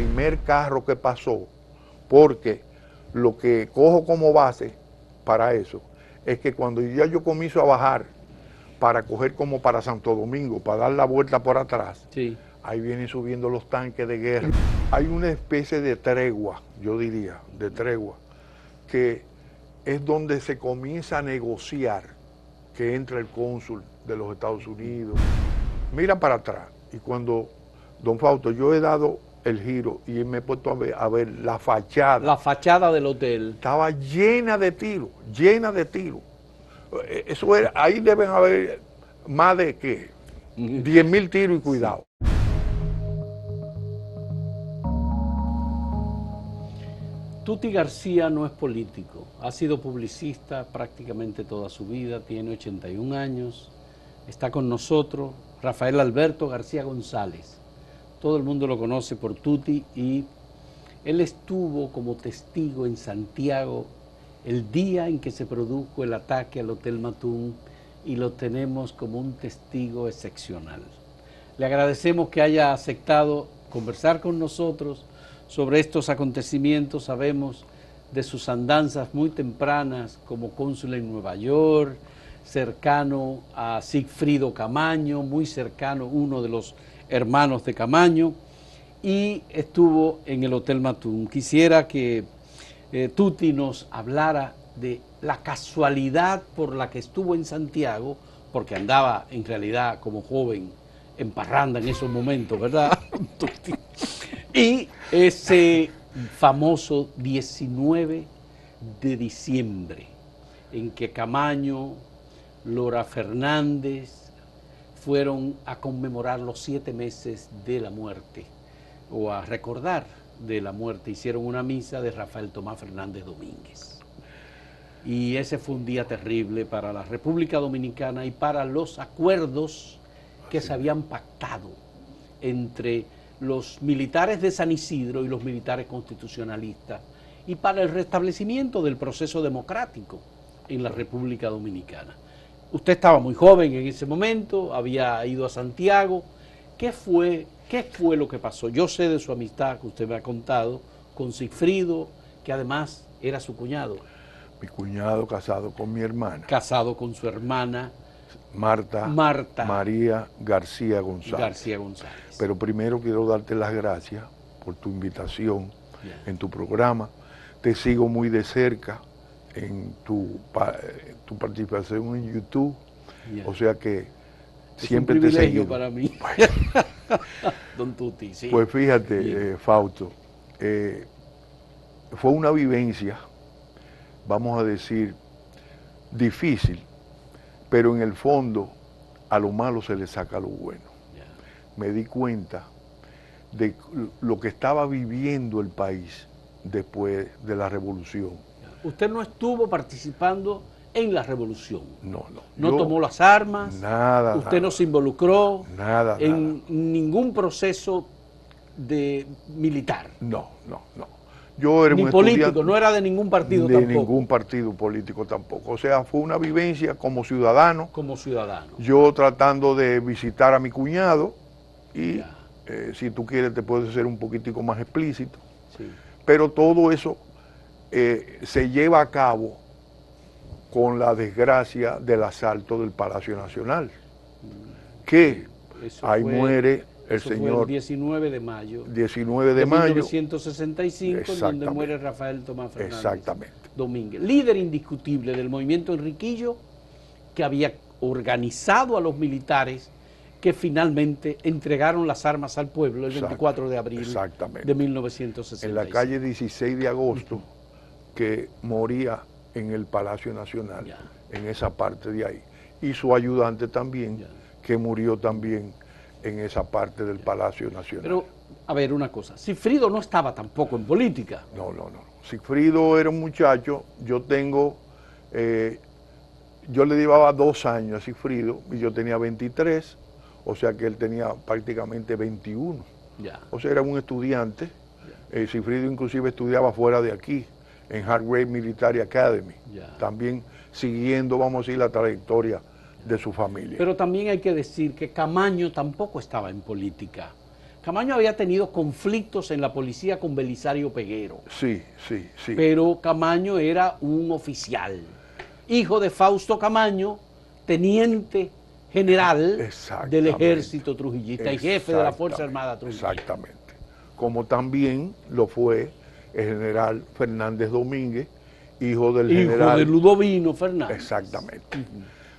primer carro que pasó, porque lo que cojo como base para eso es que cuando ya yo comienzo a bajar para coger como para Santo Domingo, para dar la vuelta por atrás, Sí. ahí vienen subiendo los tanques de guerra. Hay una especie de tregua, yo diría, de tregua, que es donde se comienza a negociar que entra el cónsul de los Estados Unidos. Mira para atrás, y cuando, don Fausto, yo he dado el giro y me he puesto a ver la fachada. La fachada del hotel. Estaba llena de tiros, llena de tiros. Eso era, ahí deben haber más de, ¿qué? 10.000 tiros y cuidado. Tuti García no es político, ha sido publicista prácticamente toda su vida, tiene 81 años, está con nosotros Rafael Alberto García González. Todo el mundo lo conoce por Tuti y él estuvo como testigo en Santiago el día en que se produjo el ataque al Hotel Matún y lo tenemos como un testigo excepcional. Le agradecemos que haya aceptado conversar con nosotros sobre estos acontecimientos. Sabemos de sus andanzas muy tempranas como cónsul en Nueva York, cercano a Sigfrido Camaño, muy cercano, uno de los hermanos de Camaño, y estuvo en el Hotel Matún. Quisiera que Tuti nos hablara de la casualidad por la que estuvo en Santiago, porque andaba en realidad como joven en parranda en esos momentos, ¿verdad, Tuti? Y ese famoso 19 de diciembre, en que Camaño, Lora Fernández fueron a conmemorar los 7 meses de la muerte, o a recordar de la muerte, hicieron una misa de Rafael Tomás Fernández Domínguez. Y ese fue un día terrible para la República Dominicana y para los acuerdos que se habían pactado entre los militares de San Isidro y los militares constitucionalistas, y para el restablecimiento del proceso democrático en la República Dominicana. Usted estaba muy joven en ese momento, había ido a Santiago. ¿Qué fue lo que pasó? Yo sé de su amistad que usted me ha contado con Sigfrido, que además era su cuñado. Mi cuñado casado con mi hermana. Casado con su hermana Marta María García González. Pero primero quiero darte las gracias por tu invitación en tu programa. Te sigo muy de cerca en tu participación en YouTube. O sea que siempre te he seguido. Es un privilegio para mí. Don Tuti, sí. Pues fíjate, Fausto, fue una vivencia, vamos a decir, difícil, pero en el fondo a lo malo se le saca lo bueno. Me di cuenta de lo que estaba viviendo el país después de la revolución. Usted no estuvo participando en la revolución. No tomó las armas. Nada. Usted no se involucró en nada. ningún proceso militar. No. Yo era ni un político, estudiante, no era de ningún partido tampoco. De ningún partido político tampoco. O sea, fue una vivencia como ciudadano. Como ciudadano. Yo tratando de visitar a mi cuñado y si tú quieres te puedo ser un poquitico más explícito. Sí. Pero todo eso se lleva a cabo con la desgracia del asalto del Palacio Nacional. Que ahí muere el señor. Fue el 19 de mayo. 19 de mayo. 1965, donde muere Rafael Tomás Fernández. Exactamente. Domínguez, líder indiscutible del movimiento Enriquillo, que había organizado a los militares que finalmente entregaron las armas al pueblo el 24 de abril de 1965. En la calle 16 de agosto, que moría en el Palacio Nacional, en esa parte de ahí. Y su ayudante también, que murió también en esa parte del Palacio Nacional. Pero, a ver, una cosa, Sigfrido no estaba tampoco en política. No. Sigfrido era un muchacho, yo le llevaba 2 años a Sigfrido y yo tenía 23, o sea que él tenía prácticamente 21. O sea, era un estudiante. Sigfrido inclusive estudiaba fuera de aquí, en Hargrave Military Academy, también siguiendo, vamos a decir, la trayectoria de su familia. Pero también hay que decir que Camaño tampoco estaba en política. Camaño había tenido conflictos en la policía con Belisario Peguero. Sí, sí, sí. Pero Camaño era un oficial, hijo de Fausto Camaño, teniente general del ejército trujillista y jefe de la Fuerza Armada trujillista. Exactamente. Como también lo fue el general Fernández Domínguez, hijo del general... de Ludovino Fernández. Exactamente.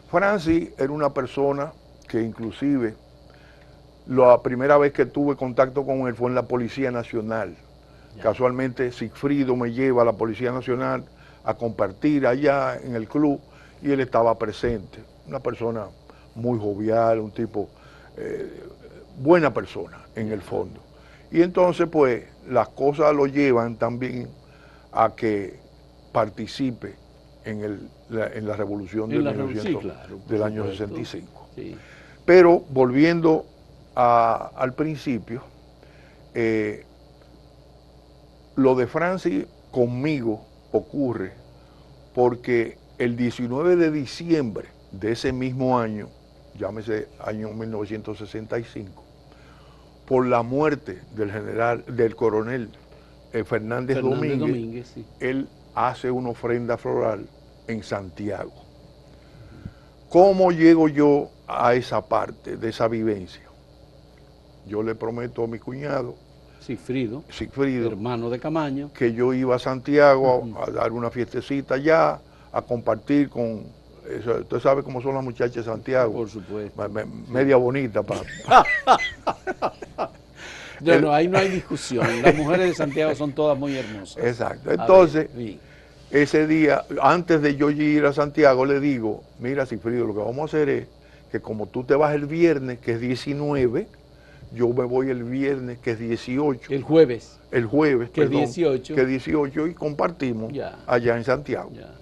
Francis era una persona que inclusive la primera vez que tuve contacto con él fue en la Policía Nacional. Ya. Casualmente Sigfrido me lleva a la Policía Nacional a compartir allá en el club y él estaba presente. Una persona muy jovial, un tipo, buena persona en el fondo. Y entonces pues las cosas lo llevan también a que participe en la revolución del año 65. Sí. Pero volviendo al principio, lo de Francis conmigo ocurre porque el 19 de diciembre de ese mismo año, llámese año 1965, por la muerte del coronel Fernández Domínguez, sí. Él hace una ofrenda floral en Santiago. ¿Cómo llego yo a esa parte de esa vivencia? Yo le prometo a mi cuñado, Sigfrido, hermano de Camaño, que yo iba a Santiago a dar una fiestecita allá, a compartir con... Usted sabe cómo son las muchachas de Santiago. Por supuesto. Media bonita. Bueno, ahí no hay discusión. Las mujeres de Santiago son todas muy hermosas. Exacto. Entonces, ese día, antes de yo ir a Santiago, le digo, mira, Sigfrido, lo que vamos a hacer es que como tú te vas el viernes, que es 19, yo me voy el viernes, que es 18. El jueves. El jueves, que perdón, es 18. Que es 18 y compartimos allá en Santiago. Ya.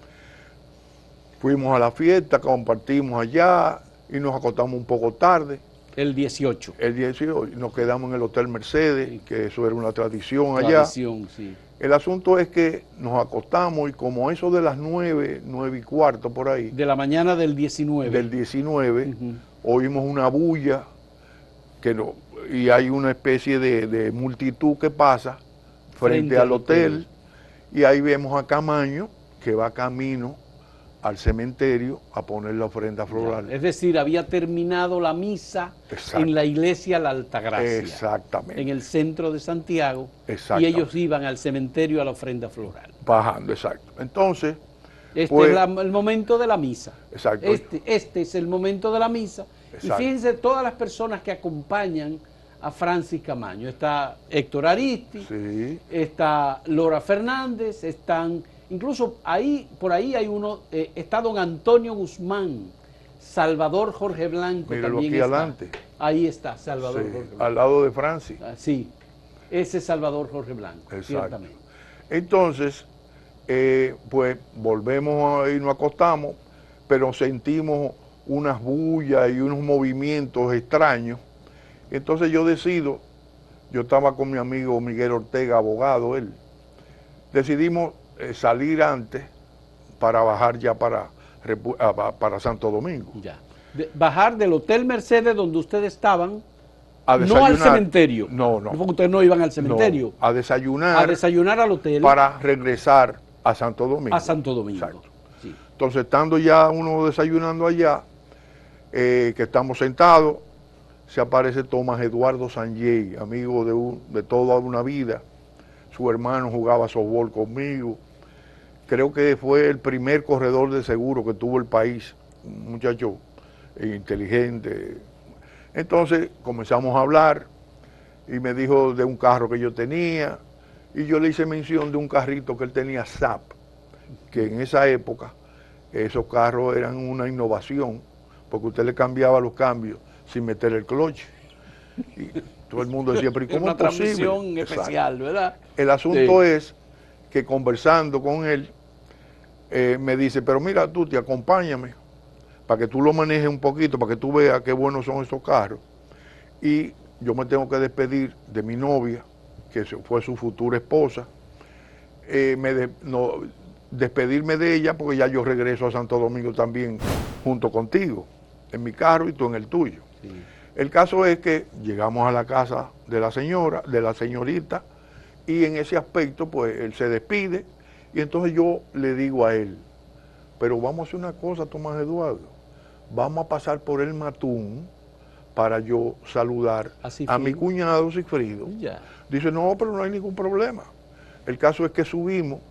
Fuimos a la fiesta, compartimos allá y nos acostamos un poco tarde. El 18. El 18, nos quedamos en el Hotel Mercedes, sí. Que eso era una tradición allá. Sí. El asunto es que nos acostamos y como eso de las 9:15 por ahí. De la mañana del 19. Del 19, oímos una bulla y hay una especie de multitud que pasa frente al hotel y ahí vemos a Camaño que va camino al cementerio a poner la ofrenda floral. Es decir, había terminado la misa en la iglesia La Altagracia. Exactamente. En el centro de Santiago. Y ellos iban al cementerio a la ofrenda floral. Bajando, exacto. Entonces... Este es el momento de la misa. Exacto. Este es el momento de la misa. Exacto. Y fíjense todas las personas que acompañan a Francis Camaño. Está Héctor Aristi, sí. Está Lora Fernández, están... Incluso por ahí hay uno, está don Antonio Guzmán, Salvador Jorge Blanco. Míralo también aquí está. Adelante. Ahí está Salvador Jorge Blanco. Al lado de Francis. Sí, ese es Salvador Jorge Blanco, exacto. Ciertamente. Entonces, pues volvemos y nos acostamos, pero sentimos unas bullas y unos movimientos extraños. Entonces yo estaba con mi amigo Miguel Ortega, abogado, él, decidimos salir antes para bajar ya para Santo Domingo. Ya. Bajar del Hotel Mercedes donde ustedes estaban, no al cementerio. No. Porque ustedes no iban al cementerio. No, a desayunar al hotel. Para regresar a Santo Domingo. A Santo Domingo. Exacto. Sí. Entonces, estando ya uno desayunando allá, que estamos sentados, se aparece Tomás Eduardo Sanjay, amigo de toda una vida. Su hermano jugaba softball conmigo. Creo que fue el primer corredor de seguro que tuvo el país, un muchacho inteligente. Entonces comenzamos a hablar y me dijo de un carro que yo tenía y yo le hice mención de un carrito que él tenía SAP, que en esa época esos carros eran una innovación porque usted le cambiaba los cambios sin meter el cloche. Y todo el mundo decía, pero ¿cómo es posible? Una transmisión especial, ¿verdad? El asunto es que conversando con él, me dice, pero mira, Tuti, acompáñame para que tú lo manejes un poquito, para que tú veas qué buenos son esos carros. Y yo me tengo que despedir de mi novia, que fue su futura esposa, despedirme de ella porque ya yo regreso a Santo Domingo también junto contigo, en mi carro y tú en el tuyo. Sí. El caso es que llegamos a la casa de la señora, de la señorita, y en ese aspecto, pues, él se despide, y entonces yo le digo a él, pero vamos a hacer una cosa, Tomás Eduardo, vamos a pasar por el Matún para yo saludar a mi cuñado Sigfrido. Ya. Dice, no, pero no hay ningún problema. El caso es que subimos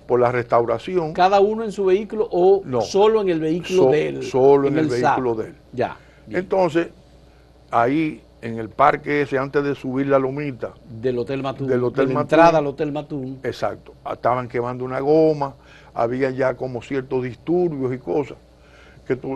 por la restauración. ¿Cada uno en su vehículo o No, solo en el vehículo de él? Solo en el SAP. vehículo de él. Ya. Bien. Entonces, ahí en el parque ese, antes de subir la lomita. Del Hotel Matún. Del Hotel de la Matún. entrada al Hotel Matún. Exacto. Estaban quemando una goma, había ya como ciertos disturbios y cosas.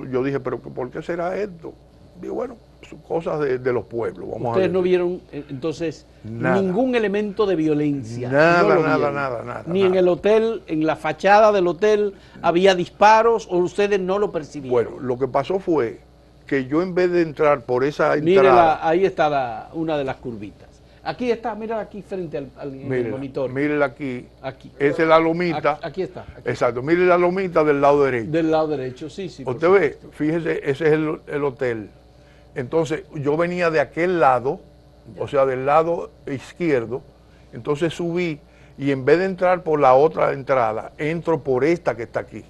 Yo dije, pero ¿por qué será esto? Digo, bueno, son cosas de los pueblos. Vamos Ustedes a ver. no vieron entonces Nada. ningún elemento de violencia. Nada, No lo nada, vieron. nada. Ni en el hotel, en la fachada del hotel, había disparos o ustedes no lo percibieron. Bueno, lo que pasó fue que yo, en vez de entrar por esa Mírela, entrada. ahí está una de las curvitas. Aquí está, mira aquí frente al monitor. Mírela aquí. Aquí. Esa es la lomita. Aquí está. Aquí. Exacto, mire la lomita del lado derecho. Del lado derecho, sí, sí. Usted ve, fíjese, ese es el hotel. Entonces, yo venía de aquel lado, o sea, del lado izquierdo, entonces subí y en vez de entrar por la otra entrada, entro por esta que está aquí.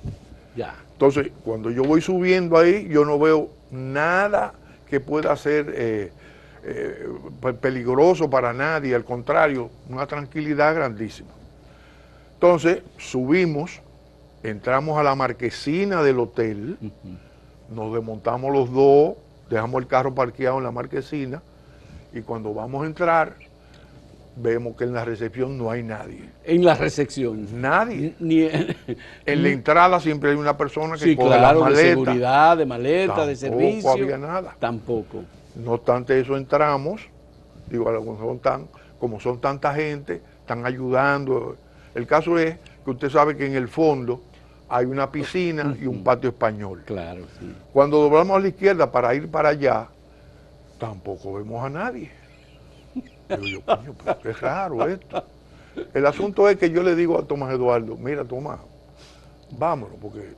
Ya. Entonces, cuando yo voy subiendo ahí, yo no veo nada que pueda ser peligroso para nadie, al contrario, una tranquilidad grandísima. Entonces, subimos, entramos a la marquesina del hotel, nos desmontamos los dos, dejamos el carro parqueado en la marquesina, y cuando vamos a entrar, vemos que en la recepción no hay nadie. En la recepción. Nadie. Ni En la entrada siempre hay una persona que sí, coge claro, las de maletas. seguridad, de maleta, de servicio. Tampoco había nada. Tampoco. No obstante eso, entramos, digo, como son tanta gente, están ayudando. El caso es que usted sabe que en el fondo hay una piscina y un patio español. Claro, sí. Cuando doblamos a la izquierda para ir para allá, tampoco vemos a nadie. Digo yo, coño, pero qué raro esto. El asunto es que yo le digo a Tomás Eduardo, mira, Tomás, vámonos, porque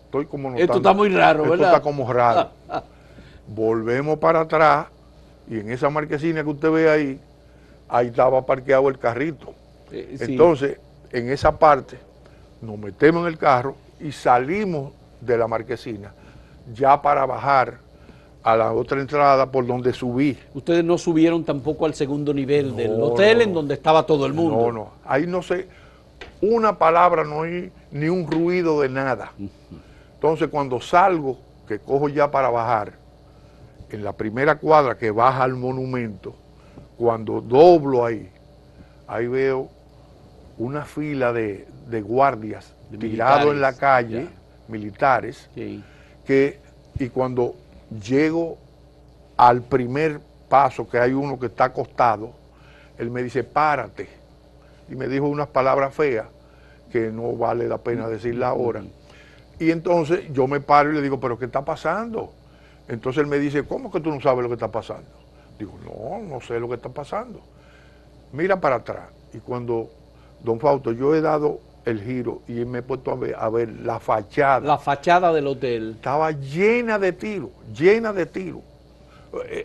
estoy como notando. Esto está muy raro, esto ¿verdad? está como raro. Volvemos para atrás y en esa marquesina que usted ve ahí estaba parqueado el carrito. Sí. Entonces, en esa parte, nos metemos en el carro y salimos de la marquesina ya para bajar a la otra entrada por donde subí. Ustedes no subieron tampoco al segundo nivel del hotel en donde estaba todo el mundo. No, ahí no sé, una palabra, no hay ni un ruido de nada. Entonces, cuando salgo, que cojo ya para bajar, en la primera cuadra que baja al monumento, cuando doblo ahí veo una fila de guardias tirados en la calle, ya. Militares, Sí. y cuando llego al primer paso, que hay uno que está acostado, él me dice, párate, y me dijo unas palabras feas que no vale la pena decirlas ahora. Y entonces yo me paro y le digo, ¿pero qué está pasando? Entonces él me dice, ¿cómo que tú no sabes lo que está pasando? Digo, no sé lo que está pasando. Mira para atrás. Y cuando, don Fausto, yo he dado el giro y me he puesto a ver la fachada. La fachada del hotel. Estaba llena de tiros, llena de tiros.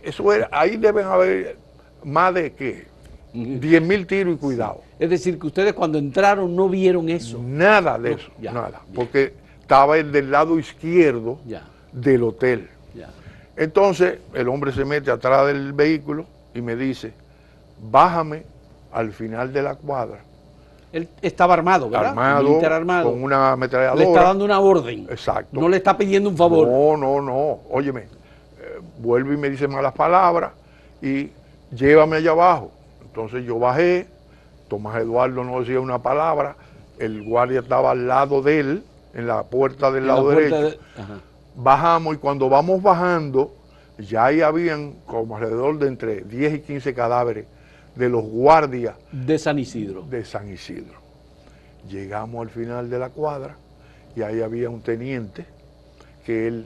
Eso era, ahí deben haber más de, ¿qué? 10.000 tiros y cuidado. Es decir, que ustedes cuando entraron no vieron eso. Nada de eso, ya, nada. bien. Porque estaba del lado izquierdo Ya. del hotel. Ya. Entonces el hombre se mete atrás del vehículo y me dice, bájame al final de la cuadra. Él estaba armado, ¿verdad? Armado, Militar armado. con una ametralladora. Le está dando una orden. Exacto. No le está pidiendo un favor. No. Óyeme, vuelve y me dice malas palabras y llévame allá abajo. Entonces yo bajé, Tomás Eduardo no decía una palabra, el guardia estaba al lado de él, en la puerta del lado derecho. Ajá. Bajamos y cuando vamos bajando, ya ahí habían como alrededor de entre 10 y 15 cadáveres de los guardias De San Isidro. de San Isidro. Llegamos al final de la cuadra y ahí había un teniente que él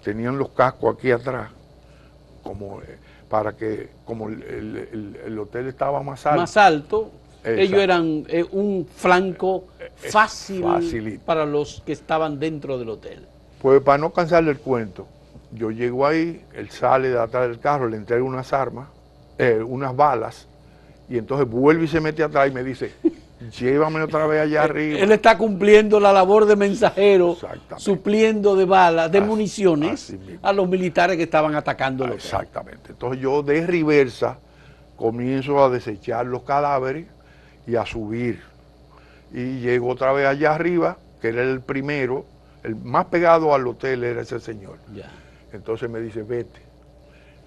tenían los cascos aquí atrás, como para que, como el hotel estaba más alto. Más alto. Exacto. Ellos eran un flanco fácil facilito. para los que estaban dentro del hotel. Pues para no cansarle el cuento, Yo llego ahí, él sale de atrás del carro, le entrega unas armas, unas balas, y entonces vuelve y se mete atrás y me dice, llévame otra vez allá arriba. Él está cumpliendo la labor de mensajero, supliendo de balas, de municiones a los militares que estaban atacando el hotel. Exactamente. Entonces yo de reversa comienzo a desechar los cadáveres y a subir. Y llego otra vez allá arriba, que era el primero, el más pegado al hotel era ese señor. Ya. Entonces me dice, vete.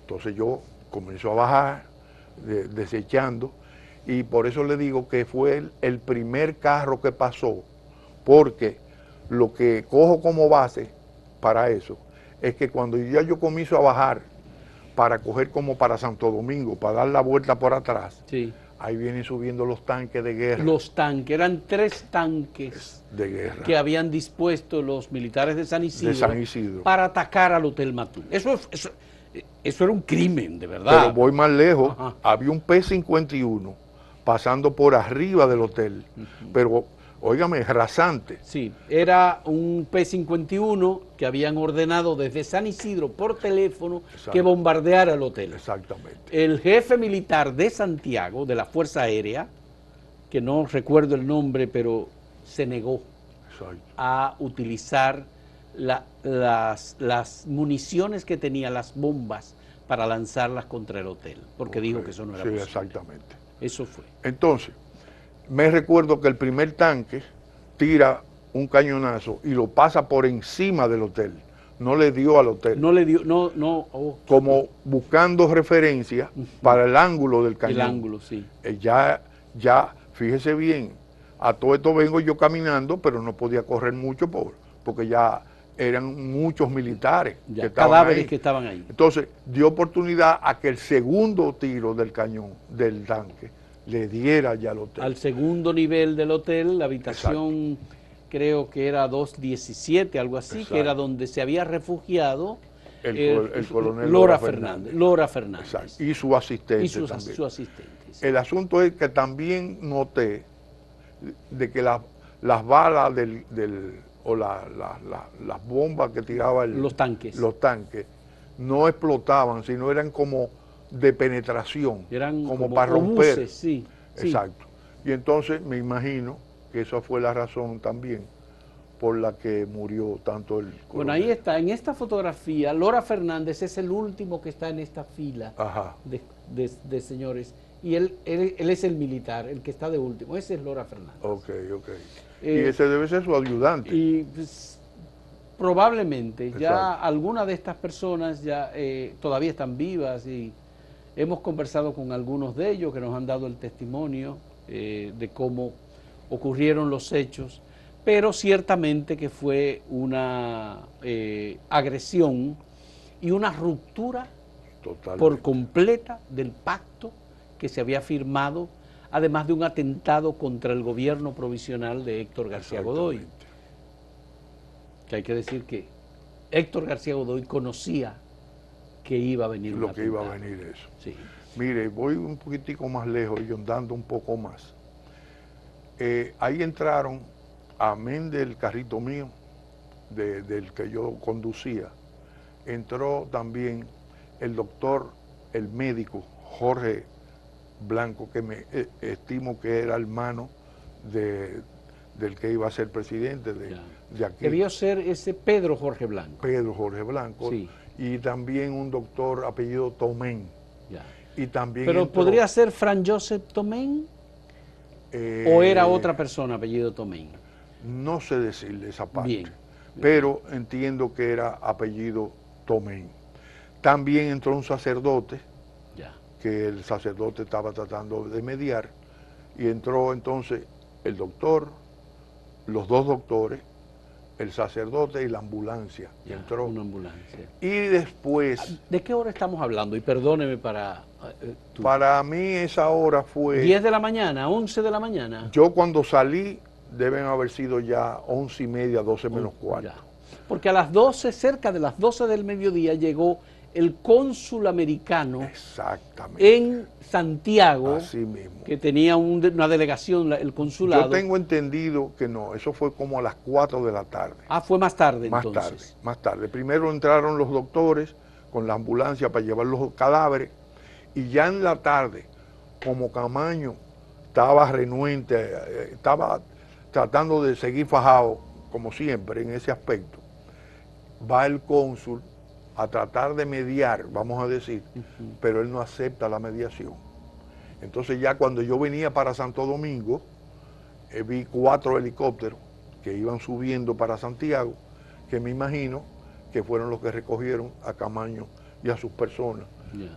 Entonces yo comienzo a bajar, desechando, y por eso le digo que fue el primer carro que pasó, porque lo que cojo como base para eso es que cuando yo comienzo a bajar para coger como para Santo Domingo, para dar la vuelta por atrás, sí, ahí vienen subiendo los tanques de guerra. Los tanques, eran 3 tanques de guerra que habían dispuesto los militares de San Isidro, para atacar al Hotel Matún. Eso era un crimen, de verdad. Pero voy más lejos. Ajá. Había un P-51 pasando por arriba del hotel, pero, óigame, rasante. Sí, era un P-51 que habían ordenado desde San Isidro por teléfono que bombardeara el hotel. Exactamente. El jefe militar de Santiago, de la Fuerza Aérea, que no recuerdo el nombre, pero se negó a utilizar las municiones que tenía, las bombas, para lanzarlas contra el hotel, porque dijo que eso no era posible. Exactamente. Eso fue. Entonces, me recuerdo que el primer tanque tira un cañonazo y lo pasa por encima del hotel. No le dio al hotel. No le dio, no. Como buscando referencia para el ángulo del cañón. El ángulo, sí. Ya, fíjese bien, a todo esto vengo yo caminando, pero no podía correr mucho porque ya eran muchos militares que cadáveres que estaban ahí. Entonces, dio oportunidad a que el segundo tiro del cañón, del tanque, le diera ya al hotel. Al segundo nivel del hotel, la habitación, creo que era 217, algo así, que era donde se había refugiado el coronel Lora Fernández. Exacto. Y su asistente también. Su asistente, sí. El asunto es que también noté de que las balas o las bombas que tiraba los tanques no explotaban, sino eran como de penetración, eran como para romper. Buses, sí. Exacto. Y entonces me imagino que esa fue la razón también por la que murió tanto el coronel. Bueno, ahí está, en esta fotografía, Lora Fernández es el último que está en esta fila de señores, y él es el militar, el que está de último, ese es Lora Fernández. Ok. Y ese debe ser su ayudante. Y pues, probablemente ya algunas de estas personas ya todavía están vivas, y hemos conversado con algunos de ellos que nos han dado el testimonio de cómo ocurrieron los hechos, pero ciertamente que fue una agresión y una ruptura por completa del pacto que se había firmado, además de un atentado contra el gobierno provisional de Héctor García Godoy. Que hay que decir que Héctor García Godoy conocía que iba a venir lo que iba a venir eso. Sí. Mire, voy un poquitico más lejos y andando un poco más. Ahí entraron, amén del carrito mío, del que yo conducía, entró también el doctor, el médico Jorge Blanco, que me estimo que era hermano del que iba a ser presidente de aquí. Debió ser ese Pedro Jorge Blanco. Pedro Jorge Blanco. Sí. Y también un doctor apellido Tomén. Ya. Y también pero ¿podría ser Fran Joseph Tomén? ¿O era otra persona apellido Tomén? No sé decirle esa parte. Bien. Pero entiendo que era apellido Tomén. También entró un sacerdote, que el sacerdote estaba tratando de mediar, y entró entonces el doctor, los dos doctores, el sacerdote y la ambulancia. Entró una ambulancia. Y después... ¿De qué hora estamos hablando? Y perdóneme para... Para mí esa hora fue... 10 de la mañana, 11 de la mañana. Yo cuando salí deben haber sido ya 11:30, 12 menos cuarto. Porque a las 12, cerca de las 12 del mediodía, llegó el cónsul americano Exactamente. en Santiago, Así mismo. que tenía una delegación, el consulado. Yo tengo entendido que no, eso fue como a las 4 de la tarde. Ah, fue más tarde Más entonces. tarde, más tarde. Primero entraron los doctores con la ambulancia para llevar los cadáveres y ya en la tarde, como Camaño estaba renuente, estaba tratando de seguir fajado, como siempre, en ese aspecto, va el cónsul a tratar de mediar, vamos a decir, pero él no acepta la mediación. Entonces ya cuando yo venía para Santo Domingo, vi 4 helicópteros que iban subiendo para Santiago, que me imagino que fueron los que recogieron a Camaño y a sus personas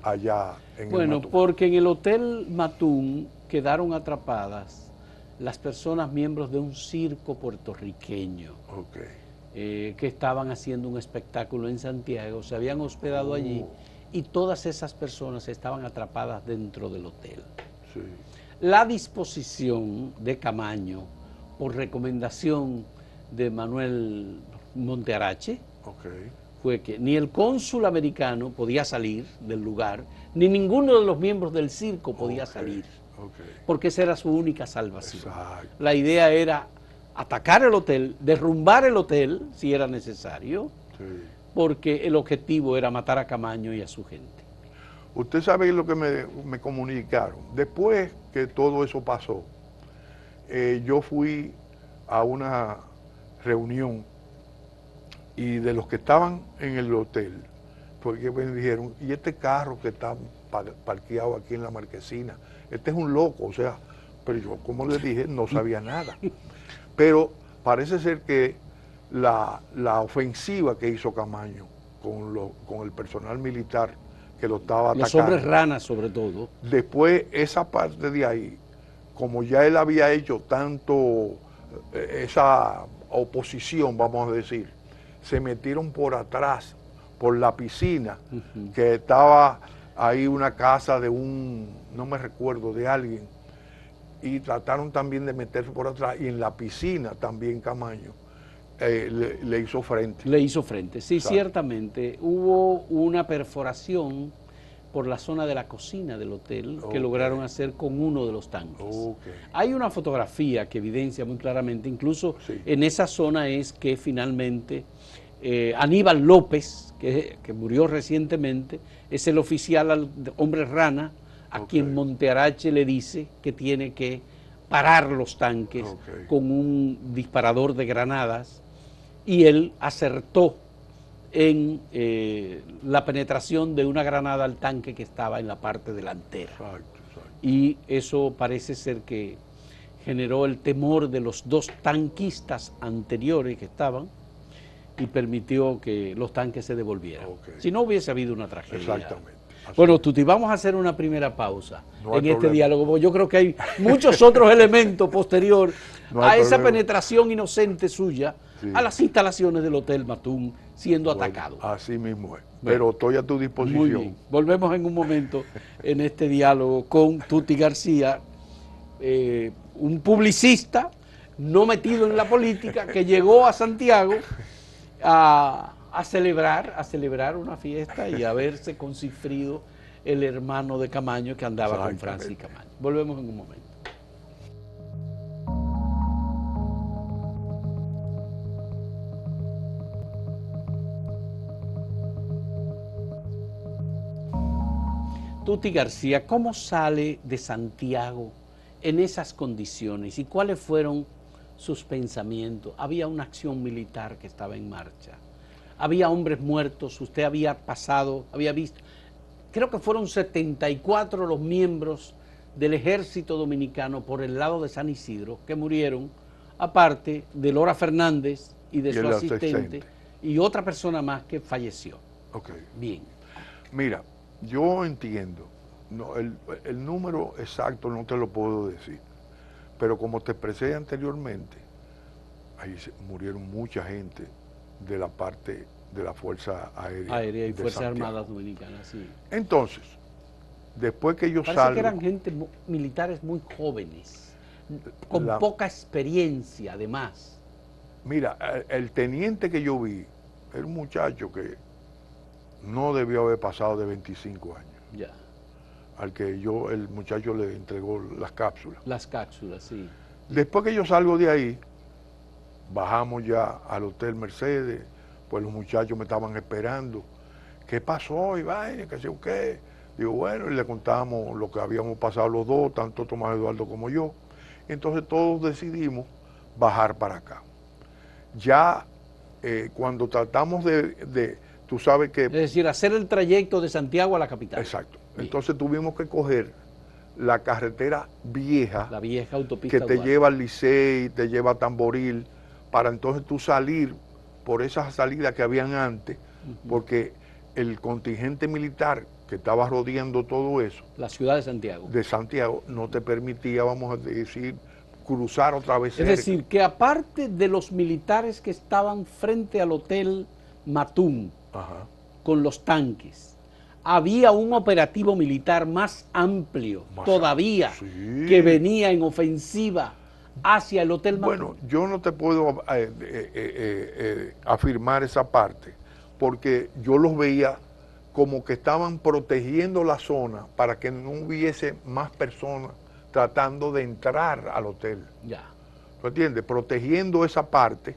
allá en el Matún. Porque en el Hotel Matún quedaron atrapadas las personas miembros de un circo puertorriqueño. Que estaban haciendo un espectáculo en Santiago, se habían hospedado allí y todas esas personas estaban atrapadas dentro del hotel. Sí. La disposición de Camaño, por recomendación de Manuel Montearache, fue que ni el cónsul americano podía salir del lugar, ni ninguno de los miembros del circo podía salir, porque esa era su única salvación. Exacto. La idea era atacar el hotel, derrumbar el hotel si era necesario, porque el objetivo era matar a Camaño y a su gente. Usted sabe lo que me comunicaron. Después que todo eso pasó, yo fui a una reunión y de los que estaban en el hotel, porque me dijeron, y este carro que está parqueado aquí en la marquesina, este es un loco, o sea, pero yo, como les dije, no sabía nada. Pero parece ser que la ofensiva que hizo Camaño con el personal militar que lo estaba atacando. Los hombres ranas, sobre todo. Después, esa parte de ahí, como ya él había hecho tanto esa oposición, vamos a decir, se metieron por atrás, por la piscina, que estaba ahí una casa de no me recuerdo, de alguien, y trataron también de meterse por atrás, y en la piscina también Camaño le hizo frente. Le hizo frente, sí, Exacto. Ciertamente. Hubo una perforación por la zona de la cocina del hotel que lograron hacer con uno de los tanques. Hay una fotografía que evidencia muy claramente, incluso en esa zona es que finalmente Aníbal López, que murió recientemente, es el oficial hombre rana, a quien Montearache le dice que tiene que parar los tanques con un disparador de granadas, y él acertó en la penetración de una granada al tanque que estaba en la parte delantera. Y eso parece ser que generó el temor de los 2 tanquistas anteriores que estaban y permitió que los tanques se devolvieran. Si no hubiese habido una tragedia. Exactamente. Bueno, Tuti, vamos a hacer una primera pausa en este diálogo, porque yo creo que hay muchos otros elementos posterior a esa penetración inocente suya a las instalaciones del Hotel Matún siendo atacado. Así mismo es. Pero estoy a tu disposición. Muy bien. Volvemos en un momento en este diálogo con Tuti García, un publicista no metido en la política que llegó a Santiago a celebrar una fiesta y a verse con Cifrido, el hermano de Camaño que andaba con Francis Camaño. Volvemos en un momento. Tuti García, ¿cómo sale de Santiago en esas condiciones y cuáles fueron sus pensamientos? Había una acción militar que estaba en marcha. Había hombres muertos, usted había pasado, había visto, creo que fueron 74 los miembros del ejército dominicano por el lado de San Isidro que murieron, aparte de Lora Fernández y de su asistente y otra persona más que falleció. Bien. Mira, yo entiendo, el número exacto no te lo puedo decir, pero como te expresé anteriormente, ahí murieron mucha gente de la parte de la Fuerza Aérea y Fuerzas Armadas Dominicanas, sí. Entonces, después que yo salgo... Parece que eran gente, militares muy jóvenes, con poca experiencia además. Mira, el teniente que yo vi, era un muchacho que no debió haber pasado de 25 años, Ya. al que el muchacho le entregó las cápsulas. Las cápsulas, sí. Después que yo salgo de ahí, bajamos ya al Hotel Mercedes, pues los muchachos me estaban esperando. ¿Qué pasó, Iván? ¿Qué sé yo qué? Digo, bueno, y le contamos lo que habíamos pasado los dos, tanto Tomás Eduardo como yo. Entonces todos decidimos bajar para acá. Ya cuando tratamos tú sabes que... Es decir, hacer el trayecto de Santiago a la capital. Exacto. Bien. Entonces tuvimos que coger la carretera vieja, La vieja autopista que te Duarte. lleva al Licey, te lleva a Tamboril, para entonces tú salir por esas salidas que habían antes, porque el contingente militar que estaba rodeando todo eso, La ciudad de Santiago. de Santiago, no te permitía, vamos a decir, cruzar otra vez Es cerca. decir, que aparte de los militares que estaban frente al Hotel Matún, Ajá. con los tanques, había un operativo militar más amplio todavía, sí, que venía en ofensiva hacia el Hotel Matún. Bueno, yo no te puedo afirmar esa parte, porque yo los veía como que estaban protegiendo la zona para que no hubiese más personas tratando de entrar al hotel. Ya. ¿Tú entiendes? Protegiendo esa parte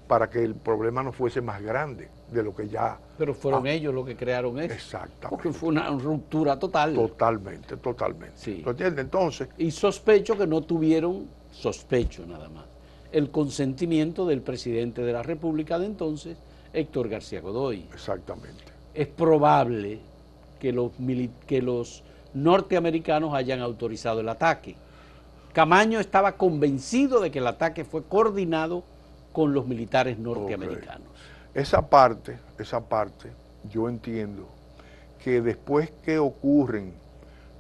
para que el problema no fuese más grande de lo que ya... Pero fueron ellos los que crearon eso. Exactamente. Porque fue una ruptura total. Totalmente, totalmente. Sí. ¿Tú entiendes? Entonces... Y sospecho que no tuvieron, sospecho nada más, el consentimiento del presidente de la República de entonces, Héctor García Godoy. Exactamente. Es probable que los norteamericanos hayan autorizado el ataque. Camaño estaba convencido de que el ataque fue coordinado con los militares norteamericanos. Okay. Esa parte, yo entiendo que después que ocurren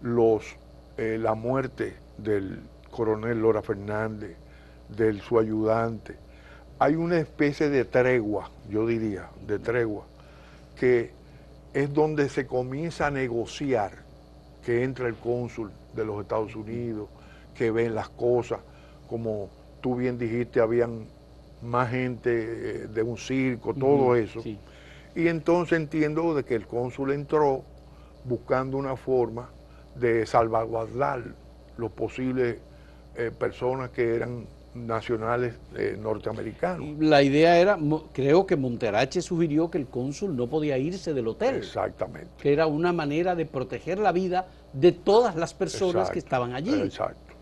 la muerte del coronel Lora Fernández, de su ayudante, hay una especie de tregua, yo diría, de tregua, que es donde se comienza a negociar, que entra el cónsul de los Estados Unidos, que ven las cosas, como tú bien dijiste, habían más gente de un circo, todo eso. Sí. Y entonces entiendo de que el cónsul entró buscando una forma de salvaguardar los posibles personas que eran nacionales norteamericanos. La idea era, creo que Monterache sugirió que el cónsul no podía irse del hotel. Exactamente. Que era una manera de proteger la vida de todas las personas que estaban allí. Exacto.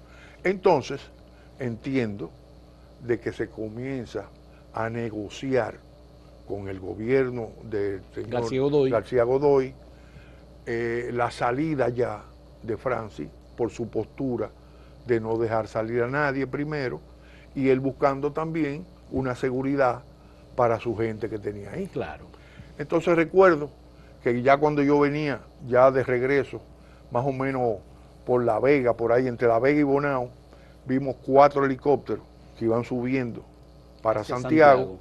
Entonces, entiendo de que se comienza a negociar con el gobierno del señor García Godoy la salida ya de Francis por su postura de no dejar salir a nadie primero, y él buscando también una seguridad para su gente que tenía ahí. Claro. Entonces recuerdo que ya cuando yo venía ya de regreso, más o menos por La Vega, por ahí entre La Vega y Bonao, vimos 4 helicópteros que iban subiendo para Santiago,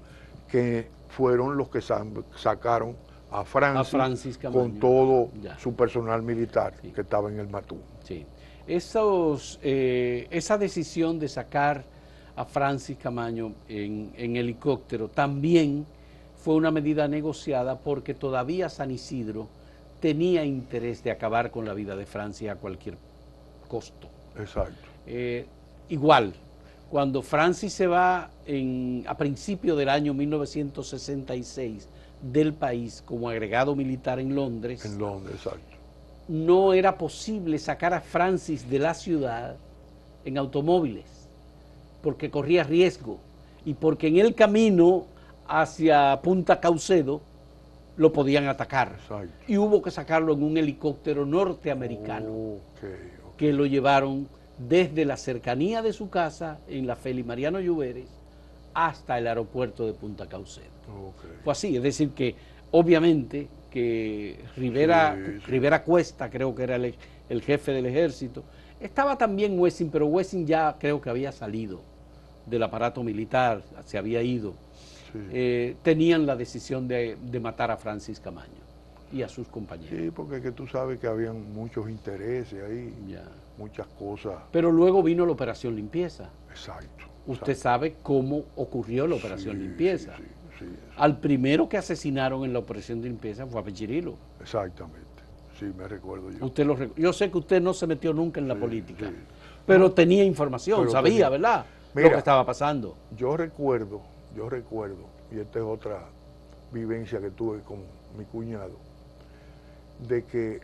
que fueron los que sacaron a Francis con todo su personal militar que estaba en el Matún. Sí. Esa decisión de sacar a Francis Camaño en helicóptero también fue una medida negociada porque todavía San Isidro tenía interés de acabar con la vida de Francis a cualquier costo. Exacto. Igual, cuando Francis se va a principios del año 1966 del país como agregado militar en Londres. En Londres, exacto. No era posible sacar a Francis de la ciudad en automóviles, porque corría riesgo y porque en el camino hacia Punta Caucedo lo podían atacar. Exacto. Y hubo que sacarlo en un helicóptero norteamericano que lo llevaron desde la cercanía de su casa en la Félix Mariano Lluveres hasta el aeropuerto de Punta Caucedo. Fue así, es decir que obviamente que Rivera Cuesta, creo que era el jefe del ejército, estaba también Wessing, pero Wessing ya creo que había salido del aparato militar, se había ido. Sí. Tenían la decisión de matar a Francis Camaño y a sus compañeros. Sí, porque es que tú sabes que habían muchos intereses ahí, muchas cosas. Pero luego vino la Operación Limpieza. Exacto. Usted sabe cómo ocurrió la Operación Limpieza. sí. Al primero que asesinaron en la operación de limpieza fue a Pechirilo. Exactamente. Sí, me recuerdo yo. Yo sé que usted no se metió nunca en la política, sí. pero No, tenía información, pero sabía, tenía. ¿verdad? Lo Mira, que estaba pasando. yo recuerdo, y esta es otra vivencia que tuve con mi cuñado, de que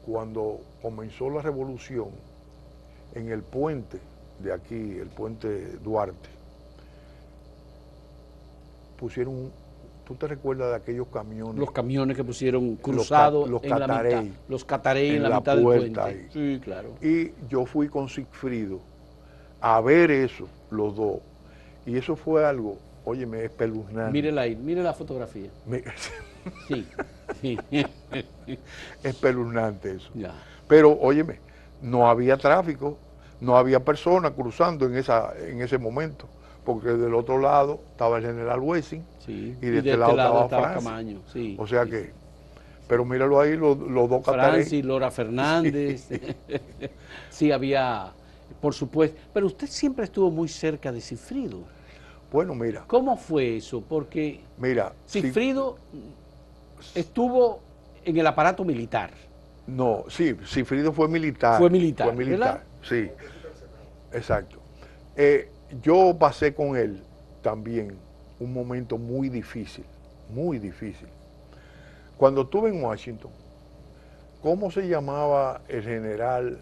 cuando comenzó la revolución, en el puente de aquí, el puente Duarte, pusieron, ¿tú te recuerdas de aquellos camiones? Los camiones que pusieron cruzados los en la mitad, catarey, los catarey en la mitad del puente. Ahí. Sí, claro. Y yo fui con Sigfrido a ver eso, los dos. Y eso fue algo, óyeme, espeluznante. Mírela ahí, mire la fotografía. Sí, sí. Espeluznante eso. Ya. Pero, óyeme, no había tráfico, no había personas cruzando en ese momento, porque del otro lado estaba el general Wessing, sí. y de este lado estaba Camaño. Sí, o sea sí, que, sí. pero míralo ahí, los dos catarés. Francis, Lora Fernández. Sí. Sí, había, por supuesto. Pero usted siempre estuvo muy cerca de Sigfrido. Bueno, mira. ¿Cómo fue eso? Porque mira, Sigfrido estuvo en el aparato militar. No, sí, Sigfrido fue militar. Fue militar, ¿verdad? Sí, exacto. Yo pasé con él también un momento muy difícil, muy difícil. Cuando estuve en Washington, ¿cómo se llamaba el general